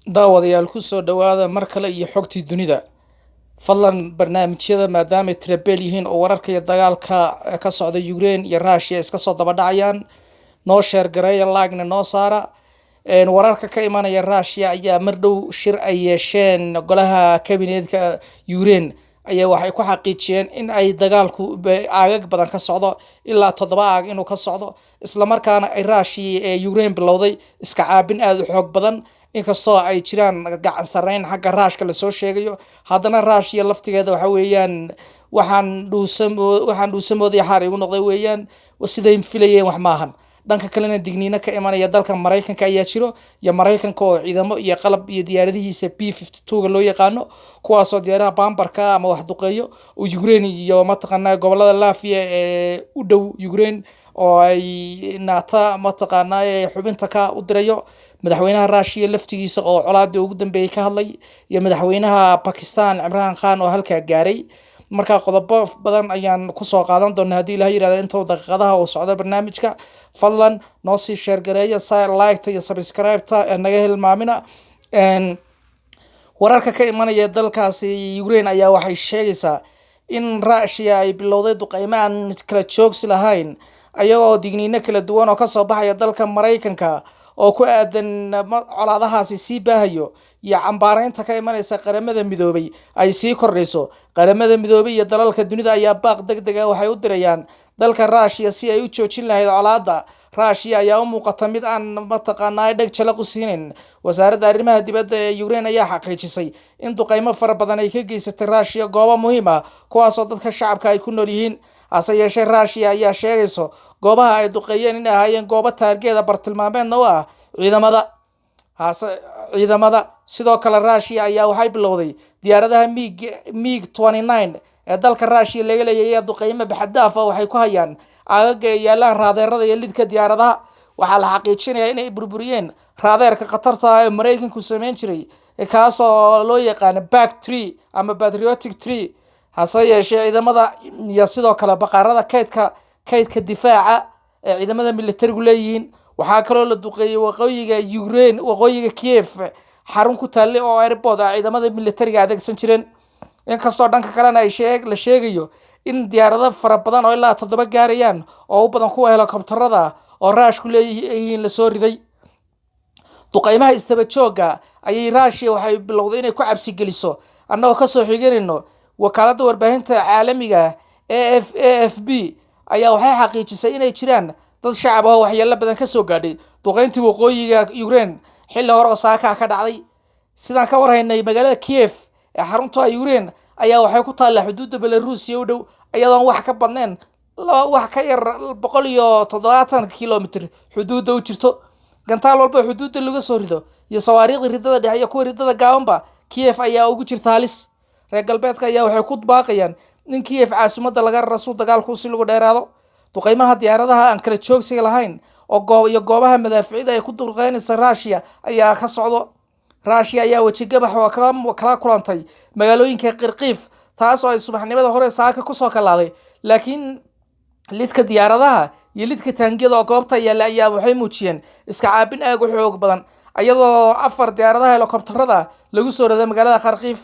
daawadayaal ku soo dhawaada mar kale iyo xogtii dunida. Fadlan barnaamijyada maadaama ay tirabeel yihiin oo wararka iyo dagaalka ka socda Ukraine iyo Russia iska soo daba dhacayaan, noo share gareeya like-na noo saara. Wararka ka imanaya Russia ayaa mar dhow shir ay yeesheen golaha kabineedka Ukraine ayaa waxay ku xaqiijiyeen in ay dagaalku aagag badan ka socdo ilaa 7 aag inuu ka socdo isla markaana ay Russia ee Ukraine bilowday iska caabin aad u xoog badan inkastoo ay jiraan gacan sareyn xagga Ruushka la soo sheegayo haddana Russia laftigeeda waxa weeyaan waxaan dhuusamooday xaar igu noqday weeyaan siday filayeen wax maahan dhanka kalena digniino ka imanaya dalka Mareykanka ayaa jiro iyo Mareykanka oo ciidamo iyo qalab iyo diyaaradihiisa B-52 loo yaqaano kuwaas oo diyaaradaha bambarka ama wax duqeeyo oo Ukraine iyo mataqaanaa gobolada Lafia ee u dhow Ukraine oo ay naata mataqaanaa xubinta ka u dirayo madaxweynaha Russia laftigiisa oo colaadii ugu dambeeyay ka hadlay iyo madaxweynaha Pakistan Imran Khan oo halka gaaray marka qodobo badan ayaan ku soo qaadan doonaa hadii la yiraahdo inta daqiiqadaha oo socda barnaamijka fadlan noo sii share gareeya like iyo subscribe-ta naga hilmaamina wararka ka imanaya dalkaasi Ukraine ayaa waxay sheegaysaa in Russia ay bilowday duqeymo aan kala joogsi lahayn ayagoo digniino kala duwan oo ka soo baxaya dalka Mareykanka oo ku aadan colaadahaasi sii baahayo iyo cambaareynta ka imanaysa qaramada midoobay ay sii kordhayso qaramada midoobay iyo dalalka dunida ayaa baaq degdeg ah waxay u dirayaan dalka Russia si ay u joojin lahayd colaadda Russia ayaa u muuqata mid aan mataqaanaa dhag jalaq u siinin wasaaradda arrimaha dibadda ee Ukraine ayaa xaqiijisay in duqeymo fara badan ay ka geysatay Russia goobo muhiim ah kuwaas oo dadka shacabka ay ku nool yihiin hase yeeshee Russia ayaa sheegayso goobaha ay duqeeyeen in ay ahaayeen goobo taargeeda bartilmaameedna u ah ciidamada sidoo kale Russia ayaa waxay bilowday diyaaradaha MiG-29 ee dalka Russia laga leeyahay duqeymo baxdaaf ah waxay ku hayaan aagaga ay yaalaan raadeerada iyo lidka diyaaradaha waxaa la xaqiijinayaa in ay burburiyeen raadeerka khatarta ah ee Mareykanku sameyn jiray kaas oo loo yaqaan PAC-3 ama Patriotic 3 hase yeeshee ciidamada iyo sidoo kale baqarada kaydka difaaca ee ciidamada militarigu leeyihiin waxaa kaloo la duqeeyay waqooyiga Ukraine waqooyiga Kiev xarun ku taallay oo airport ah ciidamada militariga adeegsan jireen inkastoo dhanka kalena ay la sheegayo in diyaarado fara badan oo ilaa 7 gaarayaan oo u badan kuwa helikobtarada oo Ruushku leeyihiin la soo riday duqeymaha istaba jooga ayay Russia waxay bilowday inay ku cabsi geliso annagoo ka soo xiganayno wakaaladda warbaahinta caalamiga AFP ayaa waxay xaqiijisay inay jiraan dad shacab ah waxyeello badan ka soo gaadhay duqeyntii waqooyiga Ukraine xilli hore oo saaka ka dhacday sidaan ka warhaynay magaalada Kiev ee xarunta Ukraine ayaa waxay ku taallaa xuduudda Belarus iyo u dhow ayadoon wax ka badnayn wax ka yar 170 kilomitir xuduudda u jirto gantaal walba xuduudda laga soo rido iyo sawaariiqda ridada dhexe iyo kuwa ridada gaabanba Kiev ayaa ugu jirta halis reer galbeedka ayaa waxay ku baaqayaan in Kiev caasimadda laga raro dagaalku si lagu dheeraado duqeymaha diyaaradaha aan kala joogsiga lahayn oo goobaha madaaficida ay ku duqeynaysa Russia ayaa ka socdo Russia ayaa wajigabax oo kala kulantay magaalooyinka Kharkiv taas oo ay subaxnimada hore saaka ku soo kalaaday laakiin lidka diyaaradaha iyo lidka taangiyada oo goobta ayaa waxay muujiyeen iska caabin aad u xoog badan ayadoo 4 diyaaradaha helikobtarada lagu soo raday magaalada Kharkiv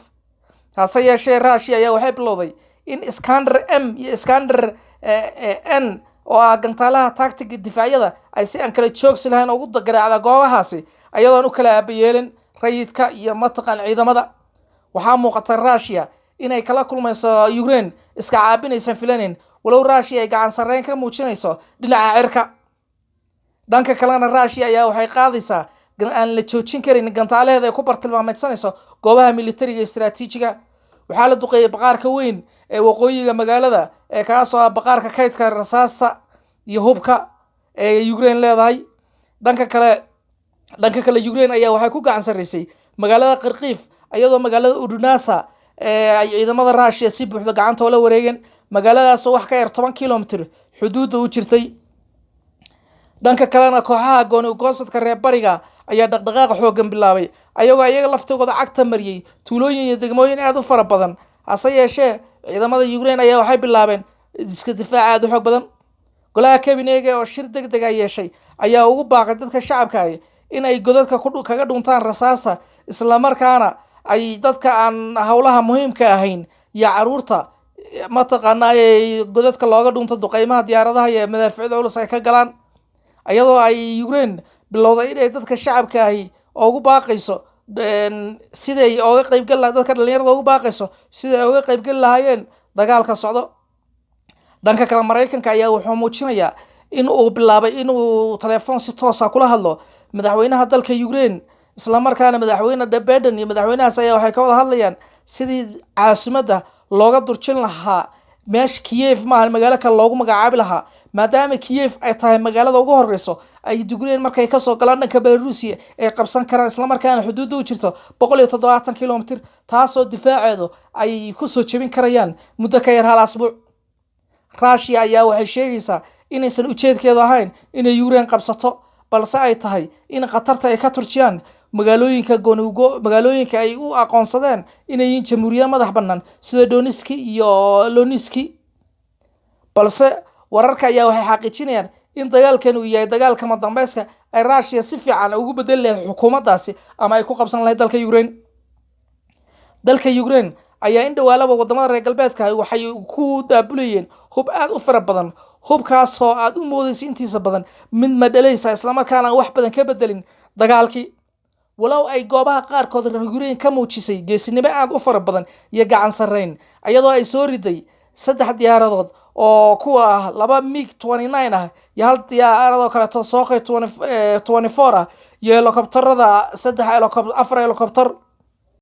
hase yeeshee Russia ayaa waxay bilowday in Iskander M iyo Iskander N oo ah gantaalaha tactiga difaacyada ay si aan kala joogsi lahayn ugu garaacda goobahaasi ayadoon u kala aabayeelin rayidka iyo mataqaan ciidamada waxaa muuqata Russia inay kala kulmayso Ukraine iska caabinaysan filanin walow Russia ay gacan sareyn ka muujinayso dhinaca cirka dhanka kalena Russia ayaa waxay qaadaysaa aan la joojin karin gantaalaheeda ay ku bartilmaameedsanayso goobaha militariga istiraatiijiga waxaa la duqeeyay baqaarka weyn ee waqooyiga magaalada ee kaas oo ah baqaarka kaydka rasaasta iyo hubka ee Ukraine leedahay dhanka kale Ukraine ayaa waxay ku gacan sareysay magaalada Kharkiv ayadoo magaalada Odessa ay ciidamada Russia si buuxda gacanta la wareegeen magaaladaas oo wax ka yar 10 kilomitir xuduudda u jirtay dhanka kalena kooxaha gooni-u-goosadka reer bariga ayaa dhaqdhaqaaq xoogan bilaabay ayagoo iyaga laftigooda cagta mariyay tuulooyin iyo degmooyin aad u fara badan hase yeeshee ciidamada Ukraine ayaa waxay bilaabeen iska difaac aad u xoog badan golaha kabineega oo shir degdeg ah yeeshay ayaa ugu baaqay dadka shacabka in ay godadka kaga dhuntaan rasaasta isla markaana ay dadka aan hawlaha muhiimka ahayn iyo caruurta mataqaana ay godadka looga dhunto duqeymaha diyaaradaha iyo madaaficda culus ay ka galaan ayadoo ay Ukraine bilowday inay dadka shacabka ahi ugu baaqayso siday uga qayb gal dadka dhalinyarada ugu baaqayso siday uga qayb gal lahaayeen dagaalka socdo dhanka kale Mareykanka ayaa wuxuu muujinayaa in uu bilaabay in uu telefoon si toos ah kula hadlo madaxweynaha dalka Ukraine isla markaana madaxweyne Biden iyo madaxweynahaas ayaa waxay ka wada hadlayaan sidii caasimadda looga durjin lahaa meesha Kiev maahan magaalo kale loogu magacaabi lahaa maadaama Kiev ay tahay magaalada ugu horeyso ay Ukraine markay ka soo galaan dhanka Belarus ay qabsan karaan isla markaana xuduudda u jirto 170 kilomitir taasoo difaaceedu ay ku soo jebin karayaan muddo ka yar hal asbuuc Russia ayaa waxay sheegaysaa inaysan ujeedkeedu ahayn inay Ukraine qabsato balse ay tahay in qatarta ay ka turjiyaan magaalooyinka ay u aqoonsadeen inay yihiin jamhuuriyad madax bannaan sida Donetsk iyo Luhansk balse wararka ayaa waxay xaqiijinayaan in dagaalkan uu yahay dagaalka madambeyska ay Russia si fiican ugu bedeli lahayd xukuumaddaasi ama ay ku qabsan lahayd dalka Ukraine ayaa in dhawaalaba wadamada reer galbeedka waxay ku daabulayeen hub aad u fara badan hubkaas oo aad u moodaysa intiisa badan mid madhalaysa isla markaana wax badan ka bedelin dagaalkii walow ay goobaha qaarkood reer Ukraine ka muujisay geesinimo aad u fara badan iyo gacan sareyn ayadoo ay soo riday 3 diyaaradood oo kuwa 2 MiG-29 ah iyo hal diyaarad kale oo Sukhoi 24 ah iyo helicopterada 4 helicopter